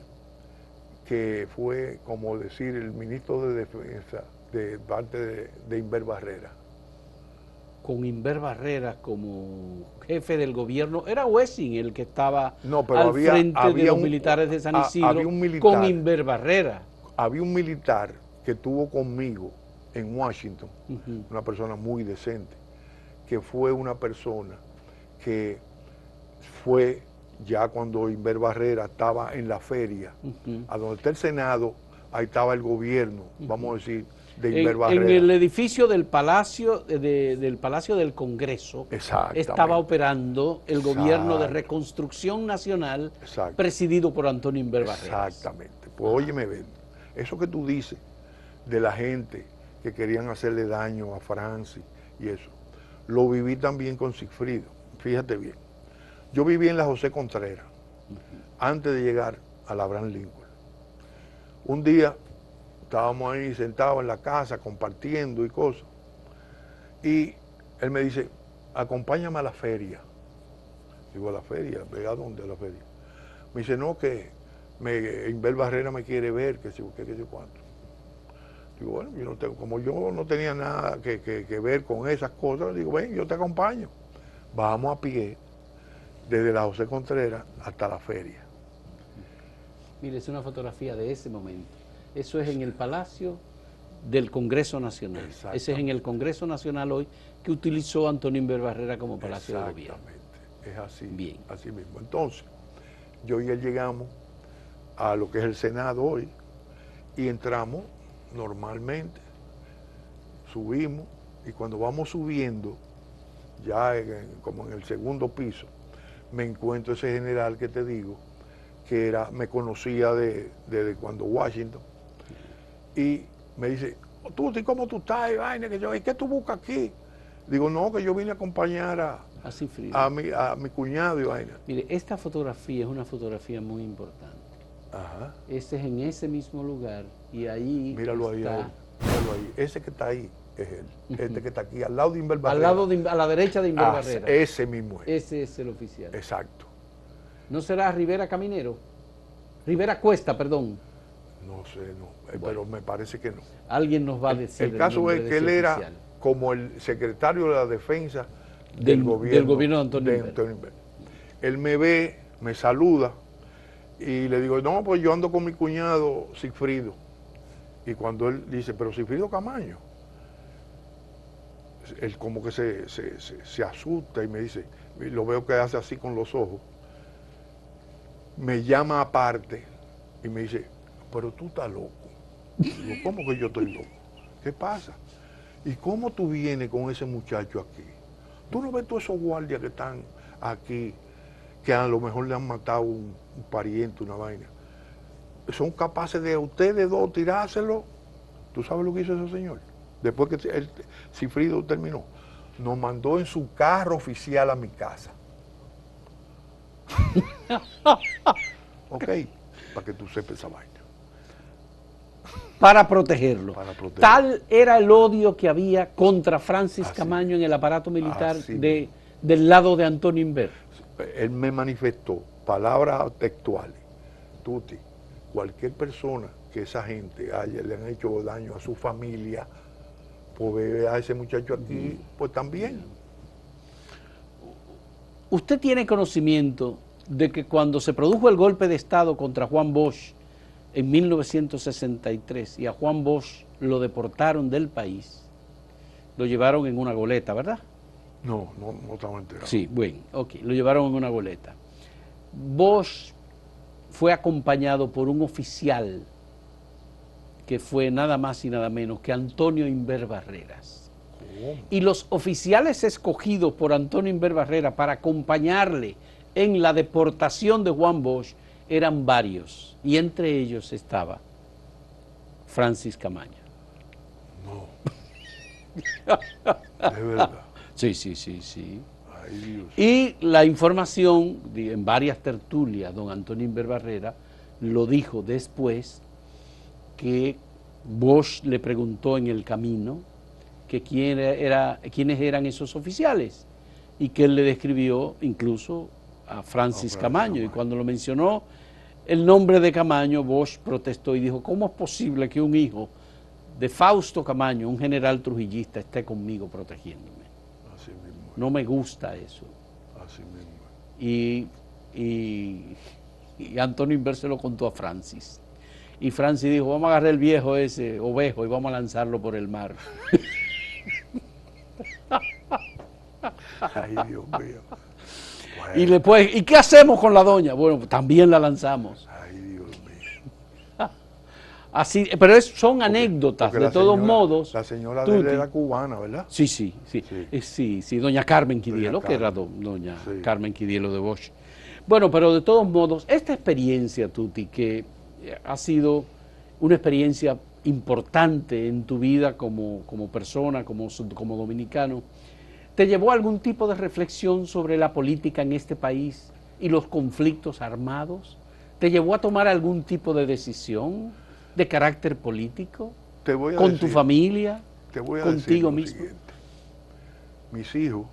que fue, como decir, el ministro de Defensa de parte de Inver Barrera? Con Inver Barrera como jefe del gobierno, era Wessing el que estaba pero al frente de los militares de San Isidro, había un militar, con Inver Barrera. Había un militar que estuvo conmigo en Washington, una persona muy decente, que fue una persona que fue ya cuando Inver Barrera estaba en la feria, a donde está el Senado, ahí estaba el gobierno, vamos a decir, de Inver Barrera. En el edificio del Palacio, del Palacio del Congreso estaba operando el gobierno de reconstrucción nacional presidido por Antonio Inver Barrera. Exactamente. Pues óyeme, ven, eso que tú dices de la gente que querían hacerle daño a Francis y eso, lo viví también con Sigfrido. Fíjate bien, yo viví en la José Contreras, antes de llegar a la Abraham Lincoln. Un día estábamos ahí sentados en la casa compartiendo y cosas. Y él me dice, acompáñame a la feria. Digo, ¿a la feria? ¿A dónde a la feria? Me dice, no, que Inver Barrera me quiere ver, que sé cuánto. Digo, bueno, yo no tengo, como yo no tenía nada que ver con esas cosas, digo, ven, yo te acompaño. Vamos a pie, desde la José Contreras hasta la feria. Mire, es una fotografía de ese momento. Eso es en el Palacio del Congreso Nacional. Ese es en el Congreso Nacional hoy, que utilizó Antonio Inver Barrera como Palacio de Gobierno. Exactamente, es así, bien, así mismo. Entonces, yo y él llegamos a lo que es el Senado hoy y entramos normalmente, subimos y cuando vamos subiendo, ya como en el segundo piso, me encuentro ese general que te digo, que me conocía desde cuando Washington, y me dice, Tuti, ¿cómo tú estás? Y vaina, ¿y qué tú buscas aquí? Digo, no, que yo vine a acompañar a mi cuñado y vaina. Mire, esta fotografía es una fotografía muy importante. Ajá. Este es en ese mismo lugar y ahí míralo está. Míralo ahí. Ese que está ahí es él. Este que está aquí, al lado de Inver Barrera. A la derecha de Inver Barrera. Ese mismo es. Ese es el oficial. Exacto. ¿No será Rivera Caminero? Rivera Cuesta, perdón. No sé, no, pero me parece que no. Alguien nos va a decir. El caso es que él era como el secretario de la defensa del gobierno de Antonio Inver. Él me ve, me saluda y le digo, no, pues yo ando con mi cuñado Sigfrido. Y cuando él dice, pero Sigfrido Camaño, él como que se asusta y me dice, lo veo que hace así con los ojos, me llama aparte y me dice, pero tú estás loco. Digo, ¿cómo que yo estoy loco? ¿Qué pasa? ¿Y cómo tú vienes con ese muchacho aquí? ¿Tú no ves todos esos guardias que están aquí, que a lo mejor le han matado un pariente, una vaina? Son capaces de ustedes dos tirárselo. ¿Tú sabes lo que hizo ese señor? Después que Sigfrido terminó. nos mandó en su carro oficial a mi casa. Ok, para que tú sepas esa vaina. Para protegerlo. Para protegerlo. Tal era el odio que había contra Francis Así Camaño en el aparato militar Así del lado de Antonio Inver. Él me manifestó, palabras textuales, Tuti, cualquier persona que esa gente le han hecho daño a su familia, pues ve a ese muchacho aquí, pues también. ¿Usted tiene conocimiento de que cuando se produjo el golpe de Estado contra Juan Bosch en 1963 y a Juan Bosch lo deportaron del país, lo llevaron en una goleta, ¿verdad? No estaba enterado. Sí, bueno, ok, lo llevaron en una goleta. Bosch fue acompañado por un oficial que fue nada más y nada menos que Antonio Inver Barreras. ¿Cómo? Y los oficiales escogidos por Antonio Inver Barreras para acompañarle en la deportación de Juan Bosch eran varios, y entre ellos estaba Francis Camaño. No. De verdad. Sí. Ay, Dios. Y la información, en varias tertulias, don Antonio Inver Barrera lo dijo después, que Bosch le preguntó en el camino que quiénes eran esos oficiales, y que él le describió incluso a Francis Camaño, y cuando lo mencionó el nombre de Camaño, Bosch protestó y dijo: ¿cómo es posible que un hijo de Fausto Camaño, un general trujillista, esté conmigo protegiéndome? Así mismo. No me gusta eso. Así mismo. Y Antonio Inver se lo contó a Francis. Y Francis dijo: vamos a agarrar el viejo ese, ovejo, y vamos a lanzarlo por el mar. Ay, Dios mío. Bueno. Y después, ¿y qué hacemos con la doña? Bueno, también la lanzamos. Ay, Dios mío. Así, pero son anécdotas, porque de todos modos. La señora de él era cubana, ¿verdad? Sí, doña Carmen Quidielo, Doña que era Carmen. doña Sí. Carmen Quidielo de Bosch. Bueno, pero de todos modos, esta experiencia, Tuti, que ha sido una experiencia importante en tu vida como persona, como dominicano, ¿te llevó a algún tipo de reflexión sobre la política en este país y los conflictos armados? ¿Te llevó a tomar algún tipo de decisión de carácter político? Te voy a ¿Con decir, tu familia? te voy a ¿Contigo decir lo mismo? siguiente. Mis hijos,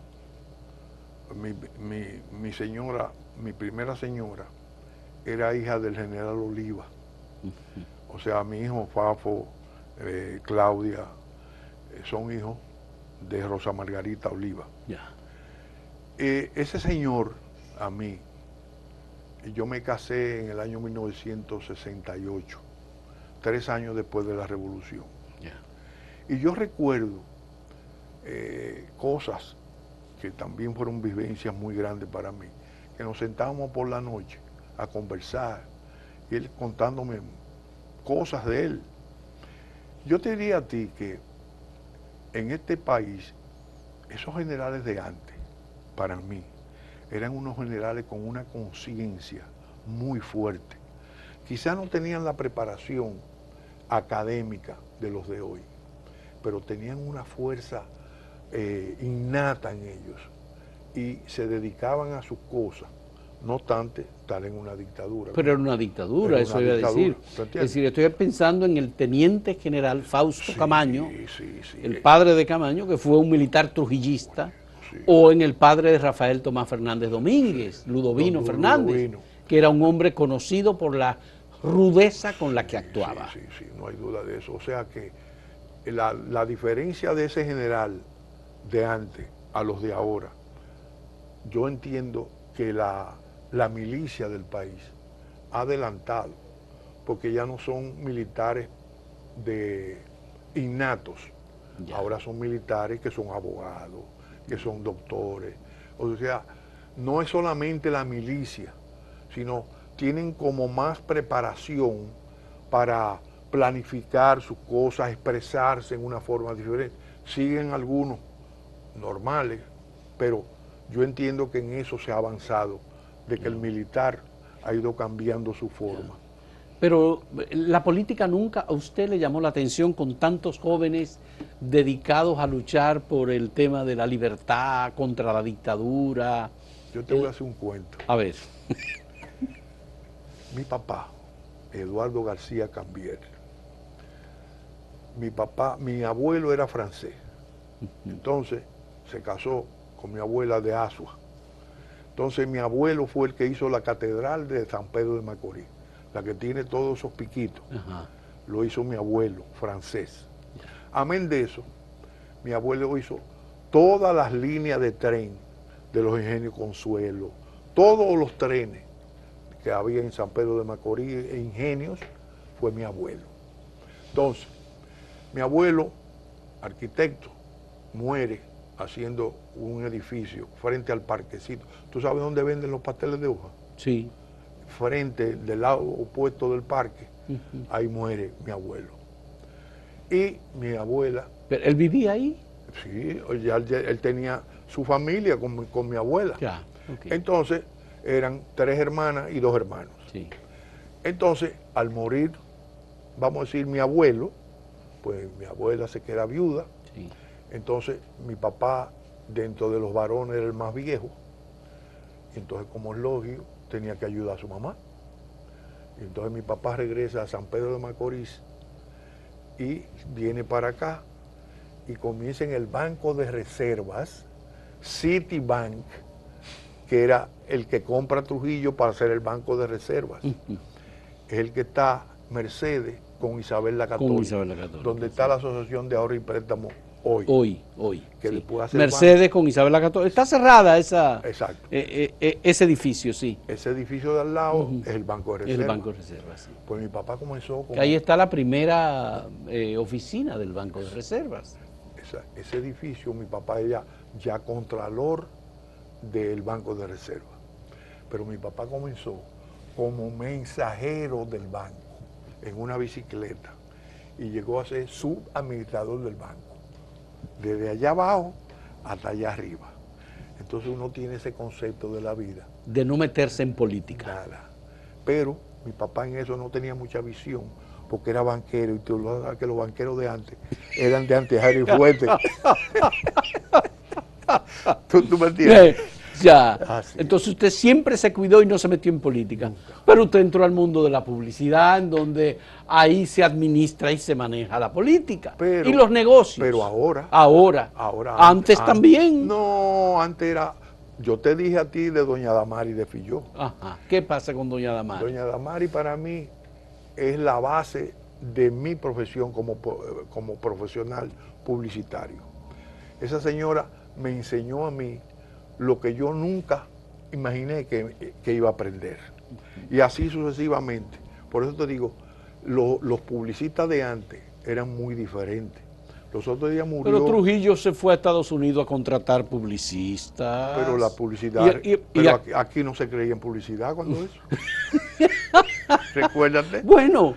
mi señora, mi primera señora, era hija del general Oliva. O sea, mi hijo Fafo, Claudia, son hijos de Rosa Margarita Oliva. Ya. Ese señor, a mí, yo me casé en el año 1968, 3 años después de la Revolución. Ya. Y yo recuerdo cosas que también fueron vivencias muy grandes para mí, que nos sentábamos por la noche a conversar, y él contándome cosas de él. Yo te diría a ti que en este país, esos generales de antes, para mí, eran unos generales con una conciencia muy fuerte. Quizás no tenían la preparación académica de los de hoy, pero tenían una fuerza innata en ellos y se dedicaban a sus cosas, no obstante estar en una dictadura. Pero era una dictadura, Era eso una iba a dictadura, decir. ¿te Es entiendes? decir, estoy pensando en el teniente general Fausto Camaño, Sí. el padre de Camaño, que fue un militar trujillista, Sí. o en el padre de Rafael Tomás Fernández Domínguez, Ludovino Don Fernández, Ludovino. que era un hombre conocido por la rudeza con la que actuaba. Sí, no hay duda de eso. O sea que la diferencia de ese general de antes a los de ahora, yo entiendo que la milicia del país ha adelantado, porque ya no son militares innatos, Ya. ahora son militares que son abogados, que son doctores. O sea, no es solamente la milicia, sino tienen como más preparación para planificar sus cosas, expresarse en una forma diferente. Siguen algunos normales, pero yo entiendo que en eso se ha avanzado, de que el militar ha ido cambiando su forma. Pero la política nunca a usted le llamó la atención con tantos jóvenes dedicados a luchar por el tema de la libertad, contra la dictadura. Yo te voy a hacer un cuento. A ver. Mi papá, Eduardo García Cambier, mi abuelo era francés. Entonces se casó con mi abuela de Asua. Entonces mi abuelo fue el que hizo la catedral de San Pedro de Macorís, la que tiene todos esos piquitos. Ajá. Lo hizo mi abuelo, francés. Amén de eso, mi abuelo hizo todas las líneas de tren de los ingenios Consuelo, todos los trenes que había en San Pedro de Macorís e ingenios, fue mi abuelo. Entonces, mi abuelo, arquitecto, muere haciendo un edificio frente al parquecito. ¿Tú sabes dónde venden los pasteles de hoja? Sí. Frente, del lado opuesto del parque, ahí muere mi abuelo. Y mi abuela... ¿Pero él vivía ahí? Sí, ya él tenía su familia con mi abuela. Ya, ok. Entonces, eran 3 hermanas y 2 hermanos. Sí. Entonces, al morir, vamos a decir, mi abuelo, pues mi abuela se queda viuda. Sí. Entonces, mi papá, dentro de los varones, era el más viejo. Entonces, como es lógico, tenía que ayudar a su mamá. Y entonces mi papá regresa a San Pedro de Macorís y viene para acá y comienza en el Banco de Reservas, Citibank, que era el que compra Trujillo para hacer el Banco de Reservas. Es el que está Mercedes con Isabel la Católica, Con Isabel la Católica, donde está la Asociación de Ahorro y Préstamo hoy. Hoy. Que Sí. después hace Mercedes con Isabel la Católica. Está cerrada esa, Exacto. Ese edificio, sí. Ese edificio de al lado es el Banco de Es Reservas. el Banco de Reservas, sí. Pues mi papá comenzó con Que ahí está la primera oficina del Banco de Reservas. ese edificio. Mi papá era ya contralor del Banco de Reservas. Pero mi papá comenzó como mensajero del banco en una bicicleta y llegó a ser subadministrador del banco, desde allá abajo hasta allá arriba. Entonces uno tiene ese concepto de la vida. De no meterse en política. Nada. Pero mi papá en eso no tenía mucha visión, porque era banquero, y tú lo sabes que los banqueros de antes eran de antejar y fuerte. ¿Tú me entiendes? Ya. Así es. Entonces usted siempre se cuidó y no se metió en política. Pero usted entró al mundo de la publicidad, en donde ahí se administra y se maneja la política. Pero- y los negocios. pero ahora- Ahora. Antes también. No, antes era... Yo te dije a ti de doña Damari de Filló. Ajá. ¿Qué pasa con doña Damari? Doña Damari para mí es la base de mi profesión como profesional publicitario. Esa señora me enseñó a mí lo que yo nunca imaginé que iba a aprender. Y así sucesivamente. Por eso te digo, los publicistas de antes eran muy diferentes. Los otros días murió... Pero Trujillo se fue a Estados Unidos a contratar publicistas. Pero la publicidad... aquí no se creía en publicidad cuando eso. Recuérdate. Bueno,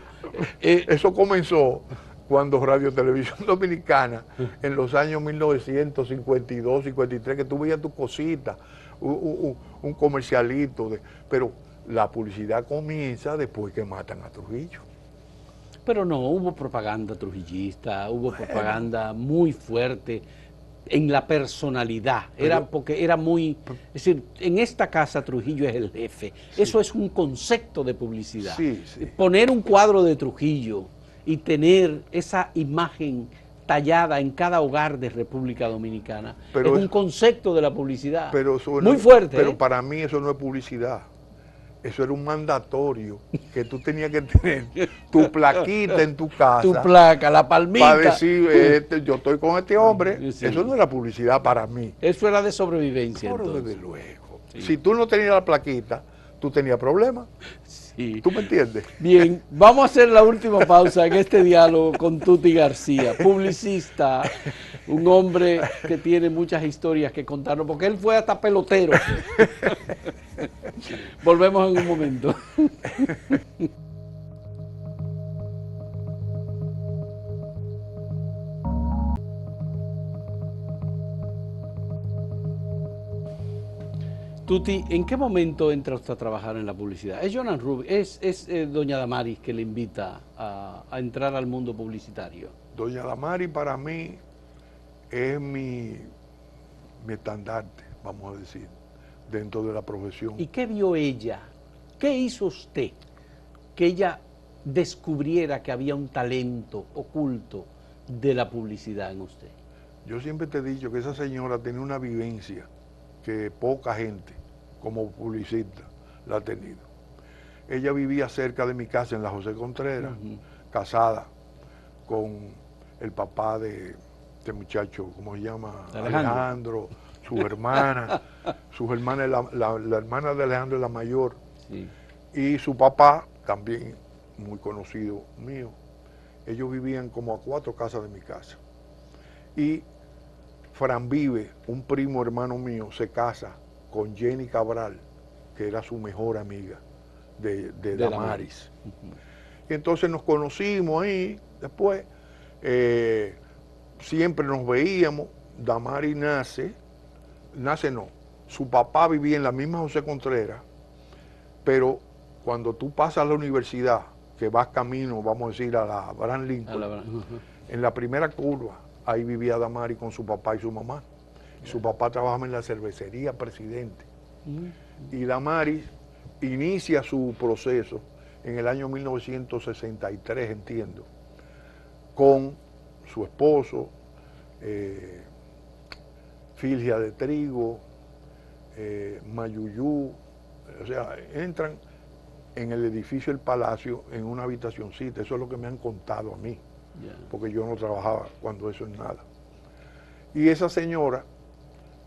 Eso comenzó cuando Radio Televisión Dominicana, en los años 1952, 53, que tú veías tu cosita, un comercialito, pero la publicidad comienza después que matan a Trujillo. pero no, hubo propaganda trujillista, hubo propaganda muy fuerte en la personalidad. Porque era muy... Es decir, en esta casa Trujillo es el jefe. Sí. Eso es un concepto de publicidad. Sí. Poner un cuadro de Trujillo y tener esa imagen tallada en cada hogar de República Dominicana es un concepto de la publicidad muy fuerte. Pero para mí eso no es publicidad. Eso era un mandatorio que tú tenías que tener tu plaquita en tu casa. Tu placa, la palmita. Para decir, yo estoy con este hombre. Sí. Eso no era publicidad para mí. Eso era de sobrevivencia. Pero desde luego. Sí. Si tú no tenías la plaquita, tú tenías problemas. Sí. ¿Tú me entiendes? Bien, vamos a hacer la última pausa en este diálogo con Tuti García, publicista, un hombre que tiene muchas historias que contarnos, porque él fue hasta pelotero. Volvemos en un momento. Tuti, ¿en qué momento entra usted a trabajar en la publicidad? ¿Es Jonan Rubio, es doña Damaris que le invita a entrar al mundo publicitario? Doña Damaris para mí es mi estandarte, vamos a decir, dentro de la profesión. ¿Y qué vio ella? ¿Qué hizo usted que ella descubriera que había un talento oculto de la publicidad en usted? Yo siempre te he dicho que esa señora tiene una vivencia que poca gente como publicista la ha tenido. Ella vivía cerca de mi casa en la José Contreras, casada con el papá de este muchacho, ¿cómo se llama? Alejandro, sus hermanas, la hermana de Alejandro es la mayor, Sí. y su papá, también muy conocido mío. Ellos vivían como a 4 casas de mi casa. Y Fran Vive, un primo hermano mío, se casa con Jenny Cabral, que era su mejor amiga de Damaris. Y entonces nos conocimos ahí, después siempre nos veíamos. Damaris nace no, su papá vivía en la misma José Contreras, pero cuando tú pasas a la universidad, que vas camino, vamos a decir, a la Abraham Lincoln, en la primera curva, ahí vivía Damaris con su papá y su mamá. Su papá trabajaba en la cervecería Presidente. Y Damaris inicia su proceso en el año 1963, entiendo, con su esposo, Filgia de Trigo, Mayuyú, o sea, entran en el edificio del Palacio en una habitacioncita. Eso es lo que me han contado a mí, porque yo no trabajaba cuando eso es nada. Y esa señora,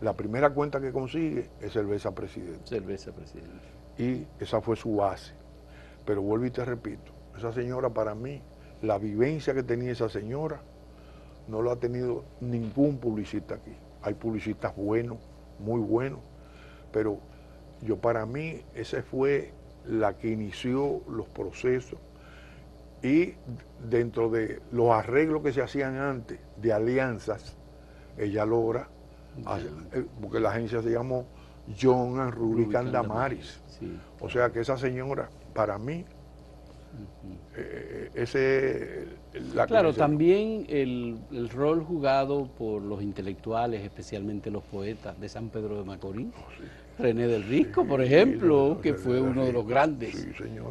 la primera cuenta que consigue es Cerveza Presidente. Cerveza Presidente. Y esa fue su base. Pero vuelvo y te repito, esa señora para mí, la vivencia que tenía esa señora, no lo ha tenido ningún publicista aquí. Hay publicistas buenos, muy buenos, pero yo para mí, esa fue la que inició los procesos, y dentro de los arreglos que se hacían antes de alianzas, ella logra, porque la agencia se llamó Jonan Rubicán Damaris. Sí. O sea que esa señora, para mí, ese la Claro, también el rol jugado por los intelectuales, especialmente los poetas de San Pedro de Macorís. René del Risco, por ejemplo, que fue uno de los grandes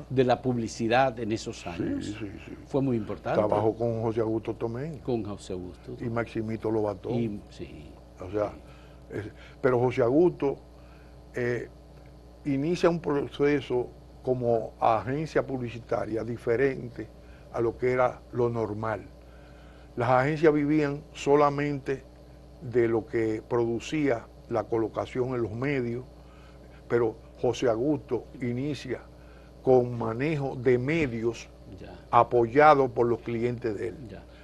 de la publicidad en esos años. Fue muy importante. Trabajó con José Augusto Tomé. Con José Augusto. Y Maximito Lobatón. Sí. O sea, pero José Augusto inicia un proceso como agencia publicitaria diferente a lo que era lo normal. Las agencias vivían solamente de lo que producía la colocación en los medios, pero José Augusto inicia con manejo de medios apoyado por los clientes de él.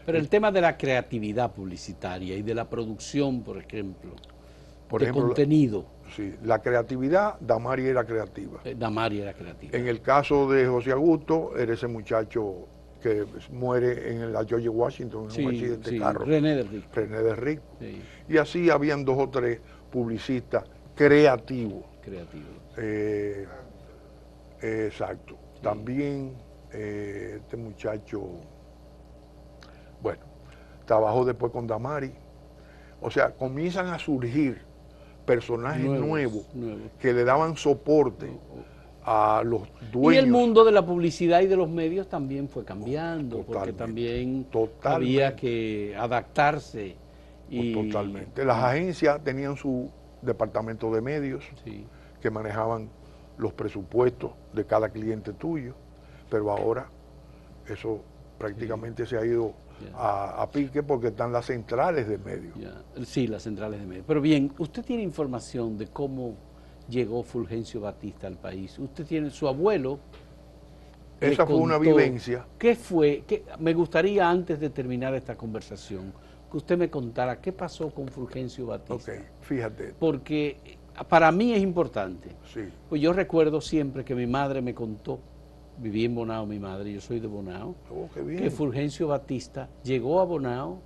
Pero el tema de la creatividad publicitaria y de la producción, por ejemplo, contenido. Sí, la creatividad, Damaris era creativa. Damaris era creativa. En el caso de José Augusto, era ese muchacho que muere en la George Washington en un accidente de carro. René del Risco. René del Risco. Y así habían 2 o 3 publicistas creativos. Exacto. También este muchacho, bueno, trabajó después con Damaris. O sea, comienzan a surgir personajes nuevos que le daban soporte a los dueños. Y el mundo de la publicidad y de los medios también fue cambiando, porque también había que adaptarse. Totalmente. Las agencias tenían su departamento de medios que manejaban los presupuestos de cada cliente tuyo, pero ahora eso prácticamente se ha ido a pique porque están las centrales de medios. Sí, las centrales de medios. Pero bien, usted tiene información de cómo llegó Fulgencio Batista al país. Usted tiene su abuelo. Esa fue una vivencia. ¿Qué fue? Me gustaría, antes de terminar esta conversación, que usted me contara qué pasó con Fulgencio Batista. Ok, fíjate. Porque para mí es importante. Sí. Pues yo recuerdo siempre que mi madre me contó, viví en Bonao mi madre, yo soy de Bonao, que Fulgencio Batista llegó a Bonao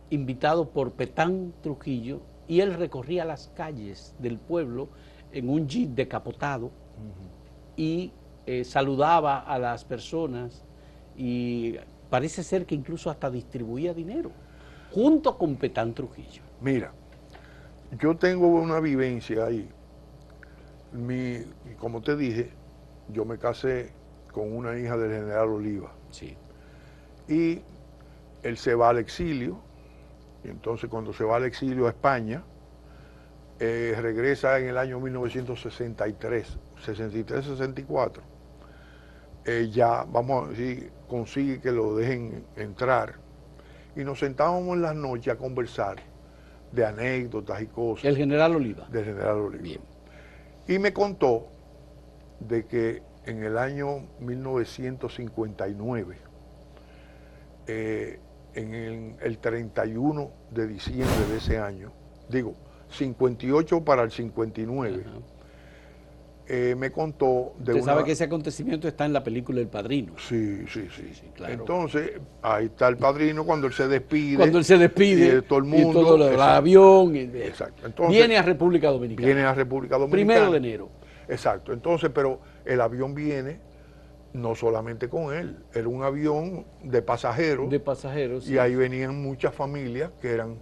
invitado por Petán Trujillo y él recorría las calles del pueblo en un jeep decapotado y saludaba a las personas y parece ser que incluso hasta distribuía dinero, junto con Petán Trujillo. Mira, yo tengo una vivencia ahí. Como te dije, yo me casé con una hija del general Oliva. Sí. Y él se va al exilio, y entonces cuando se va al exilio a España, regresa en el año 1963, 63-64, ya, vamos a decir, consigue que lo dejen entrar, y nos sentábamos en las noches a conversar de anécdotas y cosas. El general Oliva. Del general Oliva. Bien. Y me contó de que en el año 1959, en el 31 de diciembre de ese año, digo, 58 para el 59, me contó de Usted sabe que ese acontecimiento está en la película El Padrino. Sí, claro. Entonces, ahí está el padrino cuando él se despide. Cuando él se despide. Y todo el mundo. Y todo el avión. Exacto. Entonces, viene a República Dominicana. Viene a República Dominicana. 1 de enero. Exacto. Entonces, pero el avión viene no solamente con él, era un avión de pasajeros. De pasajeros. Y ahí venían muchas familias que eran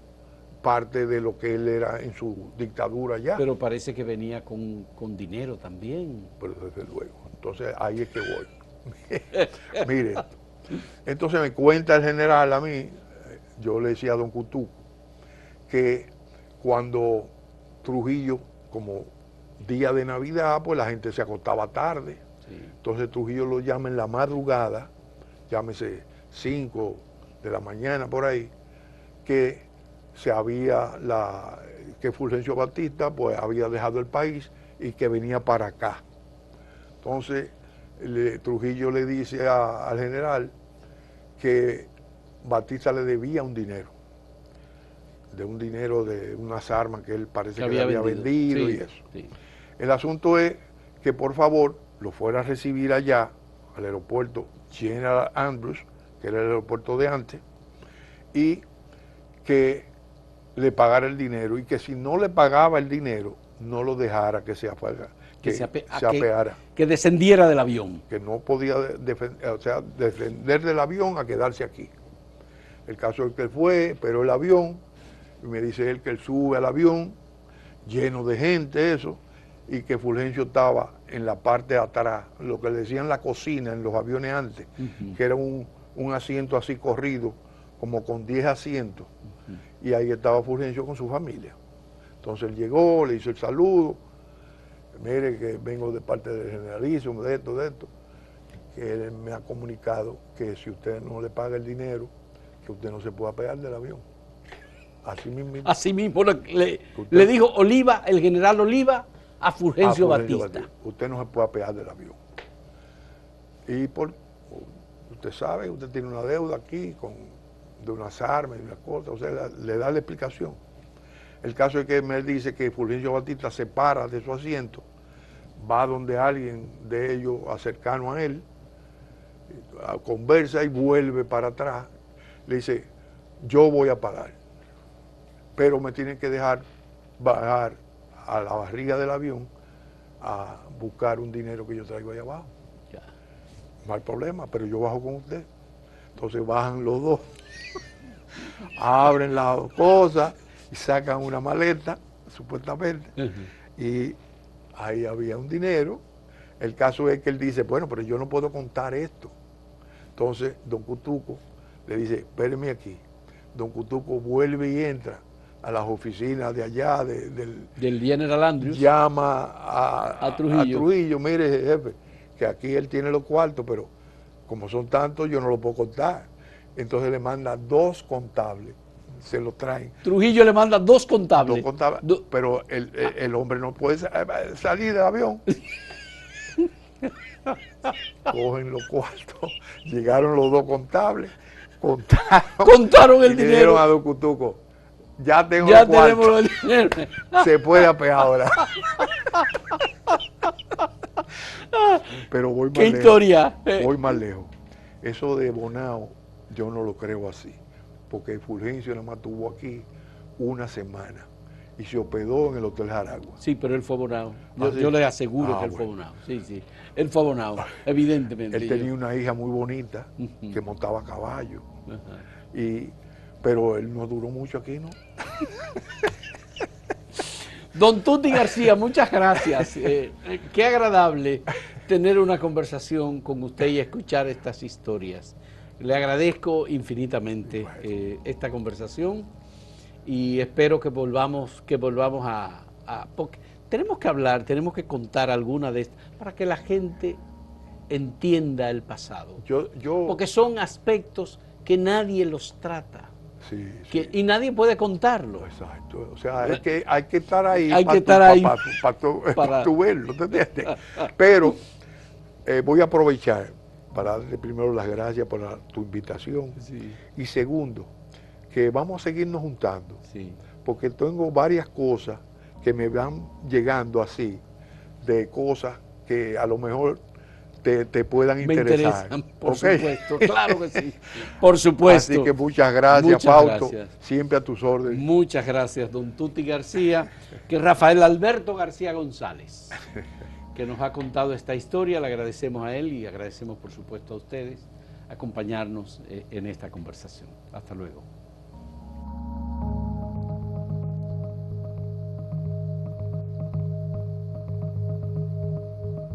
parte de lo que él era en su dictadura ya. Pero parece que venía con dinero también. Pero desde luego. Entonces ahí es que voy. Mire, entonces me cuenta el general a mí, yo le decía a don Cutuco, que cuando Trujillo, como día de Navidad, pues la gente se acostaba tarde. Sí. Entonces Trujillo lo llama en la madrugada, llámese 5 de la mañana por ahí, que que Fulgencio Batista pues había dejado el país y que venía para acá. Entonces Trujillo le dice al general que Batista le debía un dinero de unas armas que él parece que le había vendido sí, y eso. Sí. El asunto es que por favor lo fuera a recibir allá al aeropuerto General Andrews, que era el aeropuerto de antes, y que le pagara el dinero, y que si no le pagaba el dinero, no lo dejara que se apeara. Que descendiera del avión. Que no podía descender del avión a quedarse aquí. El caso es que él fue, pero el avión, y me dice él que él sube al avión, lleno de gente, eso, y que Fulgencio estaba en la parte de atrás, lo que le decían la cocina en los aviones antes, que era un asiento así corrido, como con 10 asientos, y ahí estaba Fulgencio con su familia. Entonces él llegó, le hizo el saludo, mire que vengo de parte del generalísimo, de esto, que él me ha comunicado que si usted no le paga el dinero, que usted no se pueda pegar del avión. Así mismo le dijo Oliva, el general Oliva, a Fulgencio Batista. Usted no se puede pegar del avión. Y usted sabe, usted tiene una deuda aquí de unas armas y unas cosas, o sea, le da la explicación. El caso es que él dice que Fulgencio Batista se para de su asiento, va donde alguien de ellos cercano a él, conversa y vuelve para atrás. Le dice, yo voy a pagar, pero me tienen que dejar bajar a la barriga del avión a buscar un dinero que yo traigo allá abajo. Ya. No hay problema, pero yo bajo con usted. Entonces bajan los dos, abren las cosas y sacan una maleta, supuestamente, y ahí había un dinero. El caso es que él dice, bueno, pero yo no puedo contar esto. Entonces don Cutuco le dice, espéreme aquí. Don Cutuco vuelve y entra a las oficinas de allá, del General Andrews. Llama a Trujillo, mire jefe, que aquí él tiene los cuartos, pero como son tantos yo no los puedo contar. Entonces le manda 2 contables, se los traen. Trujillo le manda 2 contables. 2 contables, pero el hombre no puede salir del avión. Cogen los cuartos, llegaron los 2 contables, contaron el dinero. Dieron a don Cutuco, ya tenemos el dinero. Se puede apear ahora. Pero voy más lejos. ¿Qué historia? Voy más lejos. Eso de Bonao, yo no lo creo así, porque Fulgencio nada más estuvo aquí una semana y se hospedó en el Hotel Jaragua. Sí, pero él fue abonado. ¿Ah, sí? Yo le aseguro que él fue Bueno. abonado. Sí, sí. Él fue abonado, evidentemente. Él tenía una hija muy bonita Ujú. que montaba a caballo, Ajá. pero él no duró mucho aquí, ¿no? Don Tuti García, muchas gracias. Qué agradable tener una conversación con usted y escuchar estas historias. Le agradezco infinitamente esta conversación y espero que volvamos porque tenemos que hablar, tenemos que contar alguna de estas para que la gente entienda el pasado. Porque son aspectos que nadie los trata. Sí, Que, sí. y nadie puede contarlo. Exacto. O sea, hay que estar ahí Hay que estar para ahí para tu verlo, ¿te entiendes? Pero voy a aprovechar para darle primero las gracias por tu invitación. Sí, Y segundo, que vamos a seguirnos juntando, sí. porque tengo varias cosas que me van llegando así, de cosas que a lo mejor te puedan Me interesar. interesan, por ¿Ok? supuesto, claro que sí, por supuesto. Así que muchas gracias, Muchas Fausto, gracias. siempre a tus órdenes. Muchas gracias, don Tuti García, que Rafael Alberto García González, que nos ha contado esta historia. Le agradecemos a él y agradecemos, por supuesto, a ustedes acompañarnos en esta conversación. Hasta luego.